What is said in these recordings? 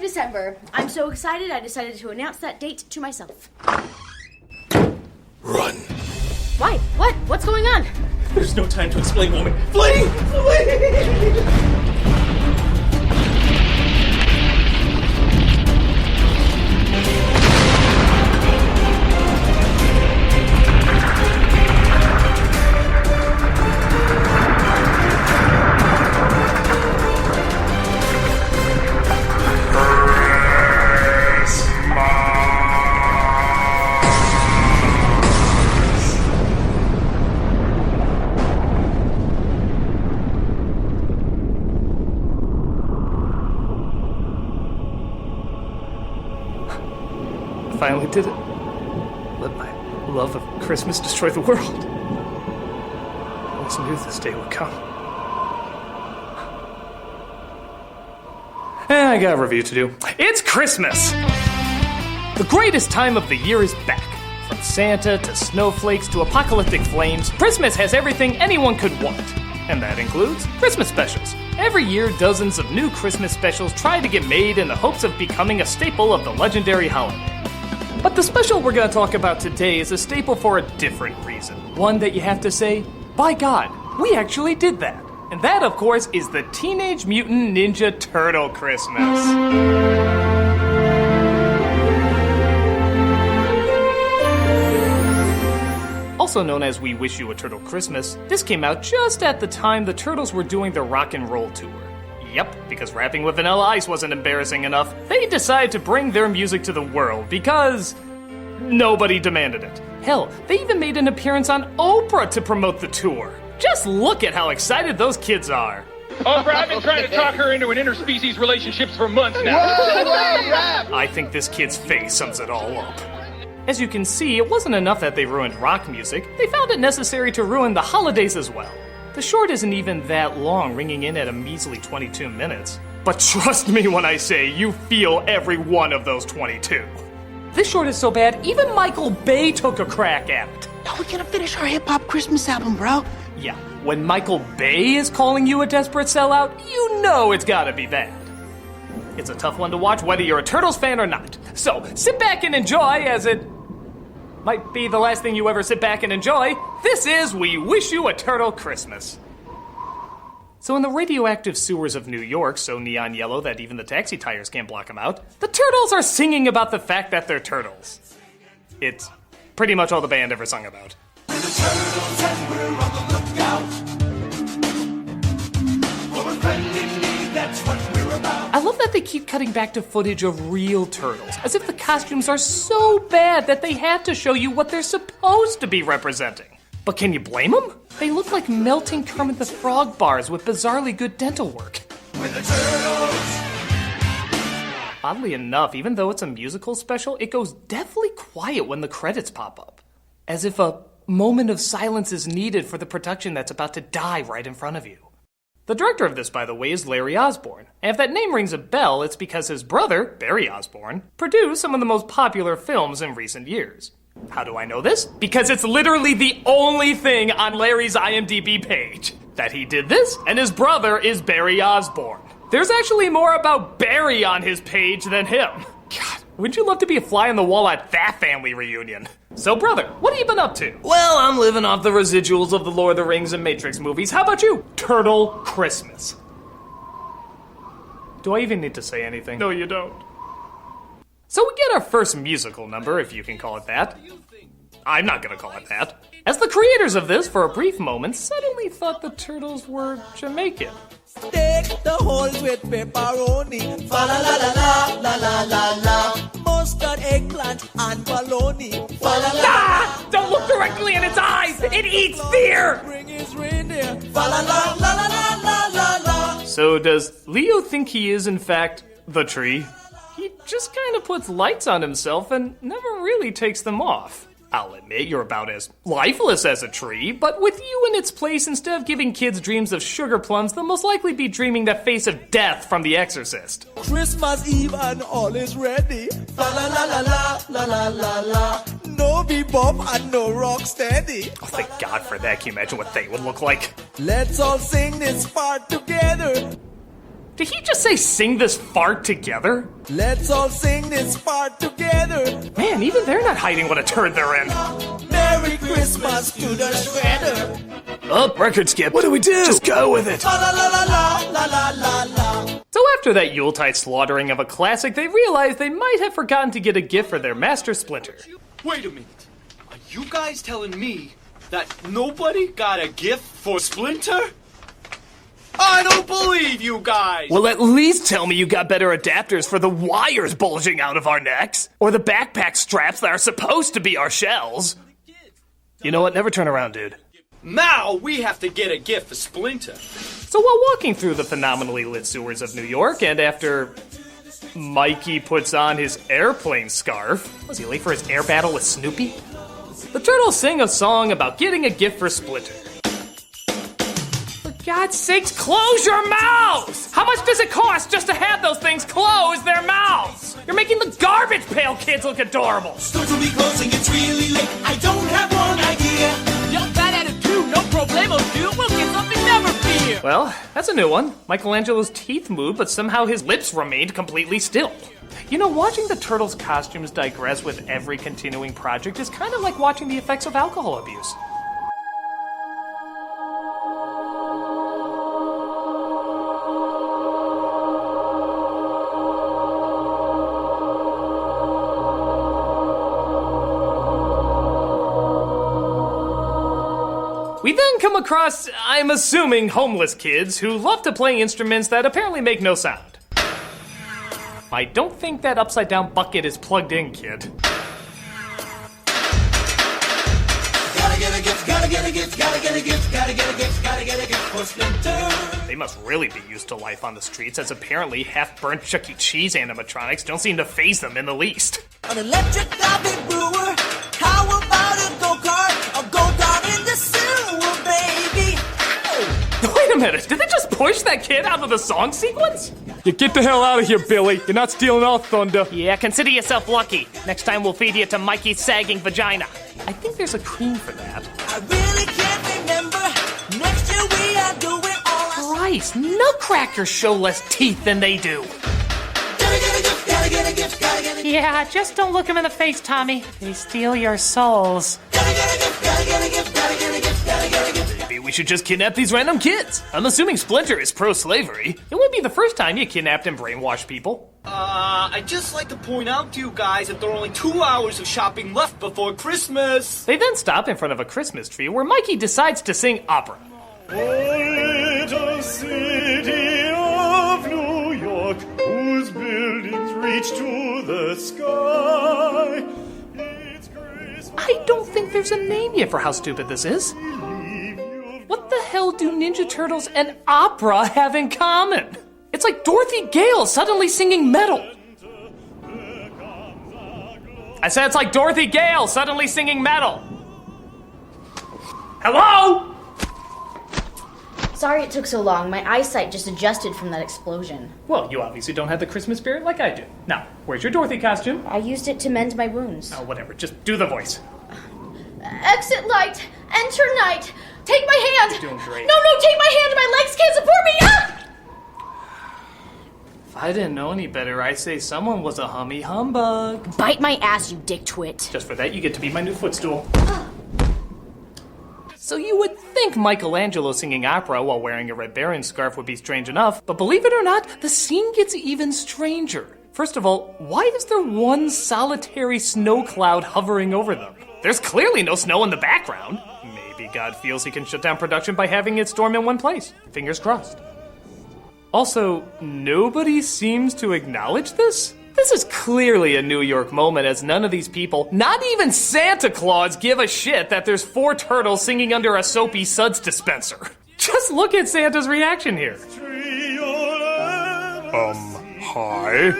of December. I'm so excited I decided to announce that date to myself. Run. Why? What? What's going on? There's no time to explain, woman. Flee! Flee! Finally did it. Let my love of Christmas destroy the world. I always knew this day would come. I got a review to do. It's Christmas! The greatest time of the year is back. From Santa to snowflakes to apocalyptic flames, Christmas has everything anyone could want. And that includes Christmas specials. Every year, dozens of new Christmas specials try to get made in the hopes of becoming a staple of the legendary holiday. But the special we're going to talk about today is a staple for a different reason. One that you have to say, by God, we actually did that. And that, of course, is the Teenage Mutant Ninja Turtle Christmas. Also known as We Wish You a Turtle Christmas, this came out just at the time the Turtles were doing their rock and roll tour. Yep, because rapping with Vanilla Ice wasn't embarrassing enough, they decided to bring their music to the world because nobody demanded it. Hell, they even made an appearance on Oprah to promote the tour. Just look at how excited those kids are. Oprah, I've been trying to talk her into an interspecies relationships for months now. I think this kid's face sums it all up. As you can see, it wasn't enough that they ruined rock music, they found it necessary to ruin the holidays as well. The short isn't even that long, ringing in at a measly 22 minutes. But trust me when I say you feel every one of those 22. This short is so bad, even Michael Bay took a crack at it. No, we gotta finish our hip-hop Christmas album, bro. Yeah, when Michael Bay is calling you a desperate sellout, you know it's gotta be bad. It's a tough one to watch whether you're a Turtles fan or not. So, sit back and enjoy as it might be the last thing you ever sit back and enjoy. This is We Wish You a Turtle Christmas. So in the radioactive sewers of New York, so neon yellow that even the taxi tires can't block them out, the Turtles are singing about the fact that they're turtles. It's pretty much all the band ever sung about. We're the Turtles and we're on the lookout for a friendly need, that's what we're about. I love that they keep cutting back to footage of real turtles, as if the costumes are so bad that they had to show you what they're supposed to be representing. But can you blame them? They look like melting Kermit the Frog bars with bizarrely good dental work. We're the Turtles. Oddly enough, even though it's a musical special, it goes deathly quiet when the credits pop up. As if a moment of silence is needed for the production that's about to die right in front of you. The director of this, by the way, is Larry Osborne. And if that name rings a bell, it's because his brother, Barry Osborne, produced some of the most popular films in recent years. How do I know this? Because it's literally the only thing on Larry's IMDb page. That he did this, and his brother is Barry Osborne. There's actually more about Barry on his page than him. God, wouldn't you love to be a fly on the wall at that family reunion? So brother, what have you been up to? Well, I'm living off the residuals of the Lord of the Rings and Matrix movies. How about you? Turtle Christmas. Do I even need to say anything? No, you don't. So we get our first musical number, if you can call it that. I'm not gonna call it that. As the creators of this, for a brief moment, suddenly thought the Turtles were Jamaican. Take the holes with pepperoni. Fa la la la la la la la. Mustard, eggplant, and bologna. Fa la la. Ah! Don't look directly in its eyes! It eats fear! Bring his reindeer. Fa la la la la la la la. So does Leo think he is, in fact, the tree? He just kind of puts lights on himself and never really takes them off. I'll admit you're about as lifeless as a tree, but with you in its place, instead of giving kids dreams of sugar plums, they'll most likely be dreaming the face of death from The Exorcist. Christmas Eve and all is ready. Fa la la la la la la la la. No bebop and no rock steady. Oh, thank God for that. Can you imagine what they would look like? Let's all sing this part together. Did he just say sing this fart together? Let's all sing this part together. Man, even they're not hiding what a turd they're in. Merry Christmas to the shredder. Oh, record skip. What do we do? Just go with it. La la la la la la la la. So after that Yuletide slaughtering of a classic, they realized they might have forgotten to get a gift for their master Splinter. Wait a minute. Are you guys telling me that nobody got a gift for Splinter? I don't believe you guys! Well, at least tell me you got better adapters for the wires bulging out of our necks. Or the backpack straps that are supposed to be our shells. You know what? Never turn around, dude. Now we have to get a gift for Splinter. So while walking through the phenomenally lit sewers of New York, and after Mikey puts on his airplane scarf, was he late for his air battle with Snoopy? The turtles sing a song about getting a gift for Splinter. For God's sakes, close your mouths! How much does it cost just to have those things close their mouths? You're making the Garbage Pail Kids look adorable. Stores will be closing, it's really late. I don't have one idea. Yo, that attitude, no problemo, dude. We'll get something never fear. Well, that's a new one. Michelangelo's teeth moved, but somehow his lips remained completely still. You know, watching the Turtles' costumes digress with every continuing project is kind of like watching the effects of alcohol abuse. We then come across, I'm assuming, homeless kids who love to play instruments that apparently make no sound. I don't think that upside-down bucket is plugged in, kid. Gotta get a gift, gotta get a gift, gotta get a gift, gotta get a gift, gotta get a gift for Splinter. They must really be used to life on the streets, as apparently half-burnt Chuck E. Cheese animatronics don't seem to faze them in the least. An electric coffee brewer. How about a go-kart? A go-kart in the sewer, baby. Ow! Wait a minute, did they just push that kid out of the song sequence? You get the hell out of here, Billy. You're not stealing our thunder. Yeah, consider yourself lucky. Next time we'll feed you to Mikey's sagging vagina. I think there's a cream for that. I really can't remember. Next year we are doing all Christ, Nutcrackers show less teeth than they do. Gotta get a gift, gotta get a gift, gotta get a gift. Yeah, just don't look them in the face, Tommy. They steal your souls. Gotta get a gift, gotta get a gift, gotta get a gift, gotta get a gift. Maybe we should just kidnap these random kids. I'm assuming Splinter is pro-slavery. It wouldn't be the first time you kidnapped and brainwashed people. I'd just like to point out to you guys that there are only 2 hours of shopping left before Christmas. They then stop in front of a Christmas tree where Mikey decides to sing opera. O little city of New York, whose buildings reach to the sky. It's Christmas. I don't think there's a name yet for how stupid this is. What the hell do Ninja Turtles and opera have in common? It's like Dorothy Gale suddenly singing metal. I said it's like Dorothy Gale suddenly singing metal. Hello? Sorry it took so long. My eyesight just adjusted from that explosion. Well, you obviously don't have the Christmas spirit like I do. Now, where's your Dorothy costume? I used it to mend my wounds. Oh, whatever. Just do the voice. Exit light. Enter night. Take my hand. You're doing great. No, take my hand. My legs can't support me. Ah! If I didn't know any better, I'd say someone was a hummy humbug. Bite my ass, you dick twit. Just for that, you get to be my new footstool. So you would think Michelangelo singing opera while wearing a Red Baron scarf would be strange enough, but believe it or not, the scene gets even stranger. First of all, why is there one solitary snow cloud hovering over them? There's clearly no snow in the background. Maybe God feels he can shut down production by having it storm in one place. Fingers crossed. Also, nobody seems to acknowledge this? This is clearly a New York moment, as none of these people, not even Santa Claus, give a shit that there's 4 turtles singing under a soapy suds dispenser. Just look at Santa's reaction here. Hi?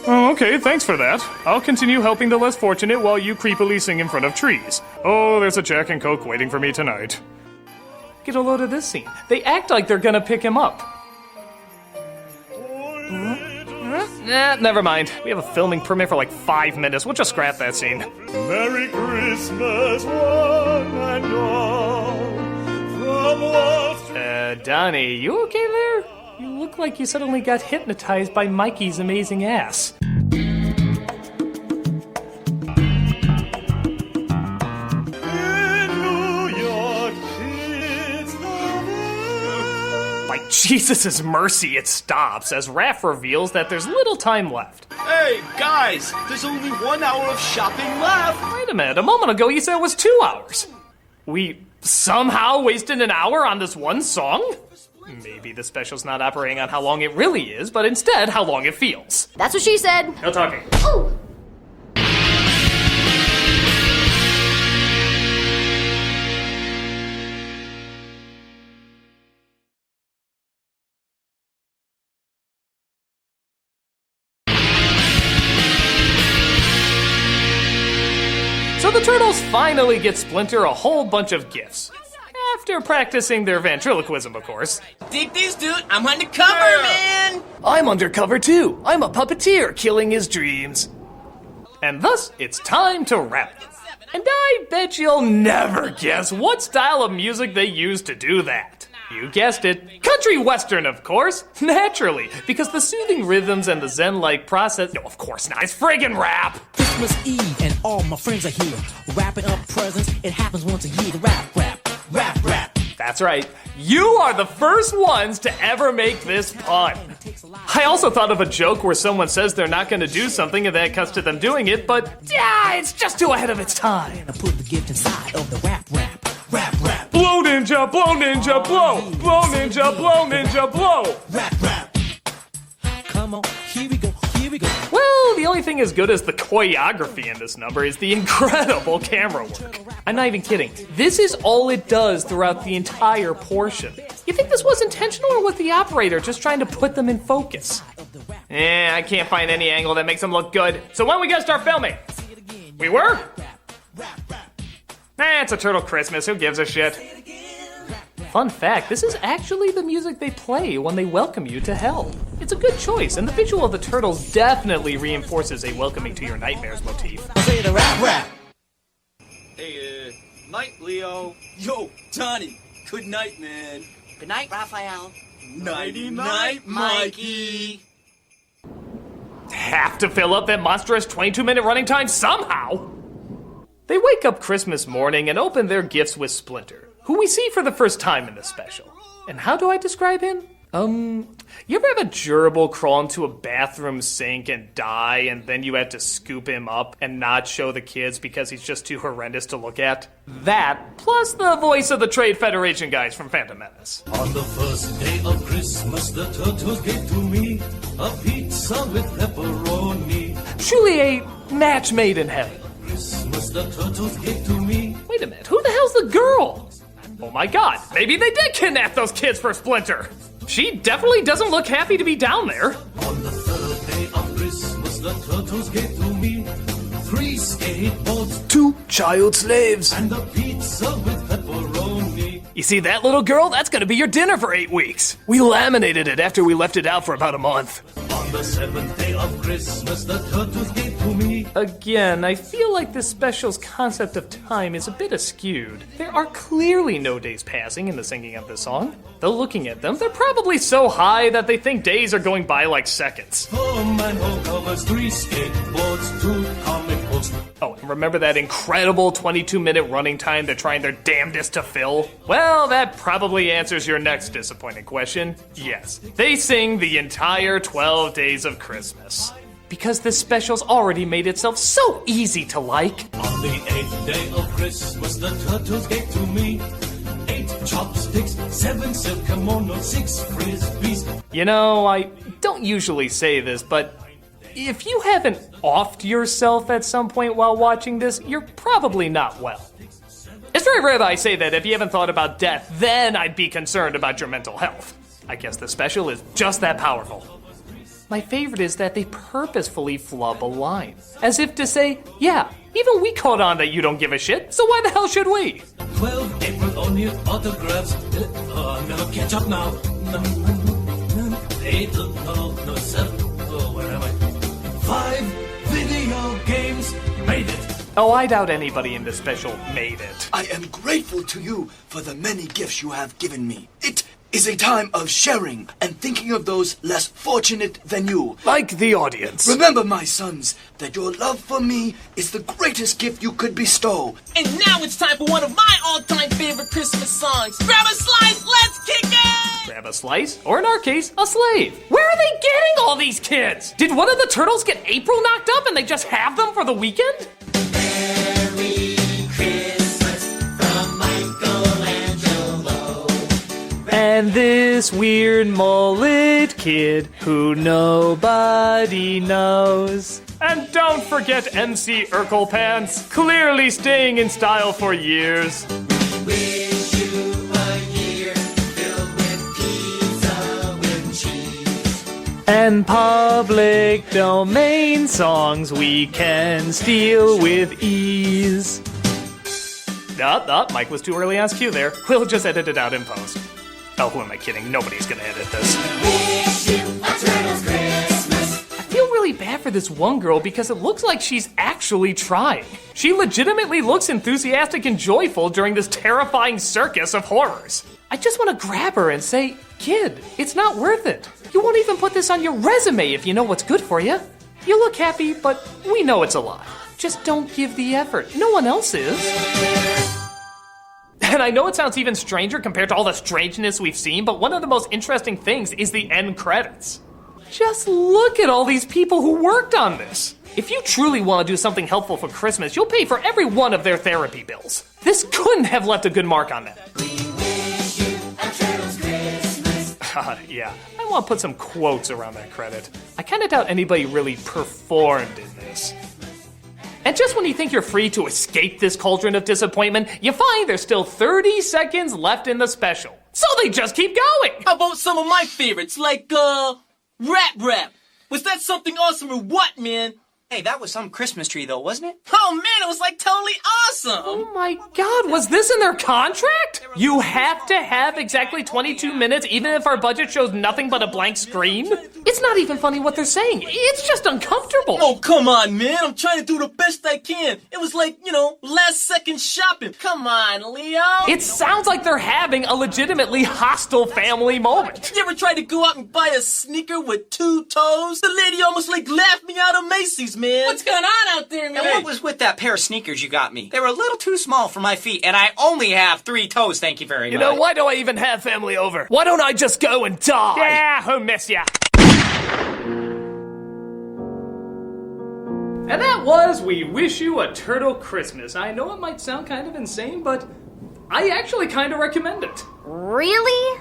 Oh, okay, thanks for that. I'll continue helping the less fortunate while you creepily sing in front of trees. Oh, there's a Jack and Coke waiting for me tonight. Get a load of this scene. They act like they're gonna pick him up. Never mind. We have a filming permit for like 5 minutes. We'll just scrap that scene. Merry Christmas, one and all, from Wall Street. Donnie, you okay there? You look like you suddenly got hypnotized by Mikey's amazing ass. By Jesus' mercy, it stops as Raph reveals that there's little time left. Hey, guys, there's only 1 hour of shopping left. Wait a minute, a moment ago you said it was 2 hours. We somehow wasted an hour on this one song? Maybe the special's not operating on how long it really is, but instead how long it feels. That's what she said. No talking. Oh! So the turtles finally get Splinter a whole bunch of gifts. After practicing their ventriloquism, of course. Dig these, dude. I'm undercover, man. I'm undercover too. I'm a puppeteer killing his dreams. And thus, it's time to rap. And I bet you'll never guess what style of music they used to do that. You guessed it. Country western, of course. Naturally, because the soothing rhythms and the zen-like process... No, of course not. It's friggin' rap. Christmas Eve and all my friends are here. Wrapping up presents, it happens once a year. The rap, rap, rap, rap. That's right. You are the first ones to ever make this pun. I also thought of a joke where someone says they're not going to do something and then it cuts to them doing it, but it's just too ahead of its time. I put the gift inside of the rap, rap, rap, rap. Blow ninja, blow ninja, blow. Blow ninja, blow ninja, blow. Rap, rap. Come on, here we go, here we go. Well, the only thing as good as the choreography in this number is the incredible camera work. I'm not even kidding. This is all it does throughout the entire portion. You think this was intentional or was the operator just trying to put them in focus? I can't find any angle that makes them look good. So when we gotta start filming? We were? It's a turtle Christmas, who gives a shit? Fun fact, this is actually the music they play when they welcome you to hell. It's a good choice, and the visual of the turtles definitely reinforces a welcoming to your nightmares motif. Say the rap, rap. Hey, night, Leo. Yo, Donnie. Good night, man. Good night, Raphael. Nighty-night, Mikey. Have to fill up that monstrous 22-minute running time somehow. They wake up Christmas morning and open their gifts with Splinter, who we see for the first time in this special. And how do I describe him? You ever have a gerbil crawl into a bathroom sink and die, and then you had to scoop him up and not show the kids because he's just too horrendous to look at? That, plus the voice of the Trade Federation guys from Phantom Menace. On the first day of Christmas, the turtles gave to me a pizza with pepperoni. Truly a match made in heaven. Christmas, the turtles gave to me. Wait a minute, who the hell's the girl? Oh my god, maybe they did kidnap those kids for Splinter. She definitely doesn't look happy to be down there. On the third day of Christmas, the turtles gave to me 3 skateboards, 2 child slaves. and a pizza with pepperoni. You see that little girl? That's gonna be your dinner for 8 weeks. We laminated it after we left it out for about a month. On the 7th day of Christmas, the turtles gave to me. Again, I feel like this special's concept of time is a bit askewed. There are clearly no days passing in the singing of this song. Though looking at them, they're probably so high that they think days are going by like seconds. Oh man, who covers 3 skateboards, 2 comic books. Oh, and remember that incredible 22-minute running time they're trying their damnedest to fill? Well, that probably answers your next disappointing question. Yes, they sing the entire 12 days of Christmas. Because this special's already made itself so easy to like. On the 8th day of Christmas, the turtles gave to me 8 chopsticks, 7 silk kimonos, 6 frisbees. You know, I don't usually say this, but if you haven't offed yourself at some point while watching this, you're probably not well. It's very rare that I say that if you haven't thought about death, then I'd be concerned about your mental health. I guess the special is just that powerful. My favorite is that they purposefully flub a line. As if to say, yeah, even we caught on that you don't give a shit, so why the hell should we? 12 April only autographs. Never catch up now. 8, 7, where am I? 5 video games. Made it. Oh, I doubt anybody in this special made it. I am grateful to you for the many gifts you have given me. It is a time of sharing and thinking of those less fortunate than you. Like the audience. Remember, my sons, that your love for me is the greatest gift you could bestow. And now it's time for one of my all-time favorite Christmas songs. Grab a slice, let's kick it! Grab a slice, or in our case, a slave. Where are they getting all these kids? Did one of the turtles get April knocked up and they just have them for the weekend? Merry Christmas from Michelangelo. And this weird mullet kid who nobody knows. And don't forget MC Urkel Pants, clearly staying in style for years. Wish you a year filled with pizza with cheese. And public domain songs we can steal with ease. Mike was too early on cue there. We'll just edit it out in post. Oh, who am I kidding? Nobody's gonna edit this. Wish you a turtle's Christmas. I feel really bad for this one girl because it looks like she's actually trying. She legitimately looks enthusiastic and joyful during this terrifying circus of horrors. I just want to grab her and say, kid, it's not worth it. You won't even put this on your resume if you know what's good for you. You look happy, but we know it's a lie. Just don't give the effort. No one else is. And I know it sounds even stranger compared to all the strangeness we've seen, but one of the most interesting things is the end credits. Just look at all these people who worked on this. If you truly want to do something helpful for Christmas, you'll pay for every one of their therapy bills. This couldn't have left a good mark on them. We wish you a turtle's Christmas. Yeah, I want to put some quotes around that credit. I kind of doubt anybody really performed in this. And just when you think you're free to escape this cauldron of disappointment, you find there's still 30 seconds left in the special. So they just keep going! How about some of my favorites, like, Rap? Was that something awesome or what, man? Hey, that was some Christmas tree, though, wasn't it? Oh, man, it was, like, totally awesome! Oh my god, was this in their contract? You have to have exactly 22 minutes even if our budget shows nothing but a blank screen? It's not even funny what they're saying. It's just uncomfortable. Oh, come on, man. I'm trying to do the best I can. It was like, last second shopping. Come on, Leo. It sounds like they're having a legitimately hostile family moment. You ever tried to go out and buy a sneaker with 2 toes? The lady almost, laughed me out of Macy's, man. What's going on out there, man? And what was with that pair of sneakers you got me? They were a little too small for my feet, and I only have 3 toes, thank you very much. You know, why do I even have family over? Why don't I just go and die? Yeah, who miss ya? And that was We Wish You a Turtle Christmas. I know it might sound kind of insane, but I actually kind of recommend it. Really?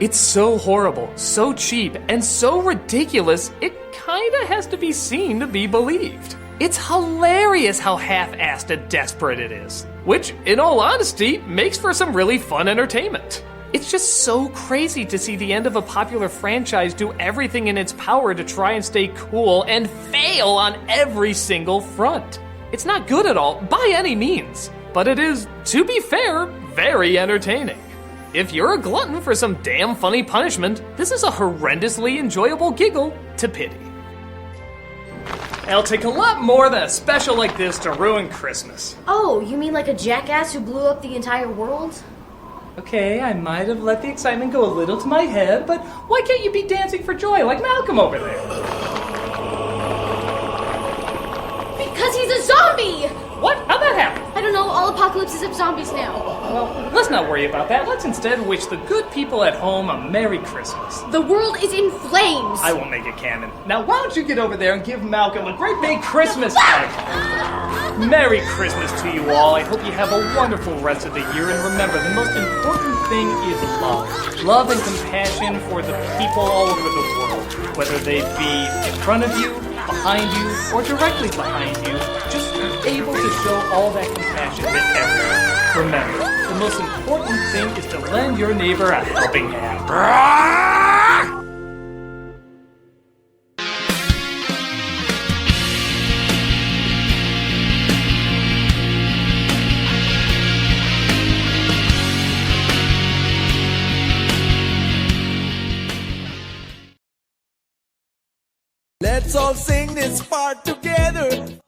It's so horrible, so cheap, and so ridiculous, it kind of has to be seen to be believed. It's hilarious how half-assed and desperate it is, which, in all honesty, makes for some really fun entertainment. It's just so crazy to see the end of a popular franchise do everything in its power to try and stay cool and fail on every single front. It's not good at all, by any means, but it is, to be fair, very entertaining. If you're a glutton for some damn funny punishment, this is a horrendously enjoyable giggle to pity. It'll take a lot more than a special like this to ruin Christmas. Oh, you mean like a jackass who blew up the entire world? Okay, I might have let the excitement go a little to my head, but why can't you be dancing for joy like Malcolm over there? Because he's a zombie! What? How'd that happen? I don't know, all apocalypses have zombies now. Well, let's not worry about that. Let's instead wish the good people at home a Merry Christmas. The world is in flames! I will make it canon. Now, why don't you get over there and give Malcolm a great big Christmas hug? Merry Christmas to you all. I hope you have a wonderful rest of the year. And remember, the most important thing is love. Love and compassion for the people all over the world. Whether they be in front of you, behind you, or directly behind you, just be able to show all that compassion to everyone. Remember, the most important thing is to lend your neighbor a helping hand. Let's all sing this part together.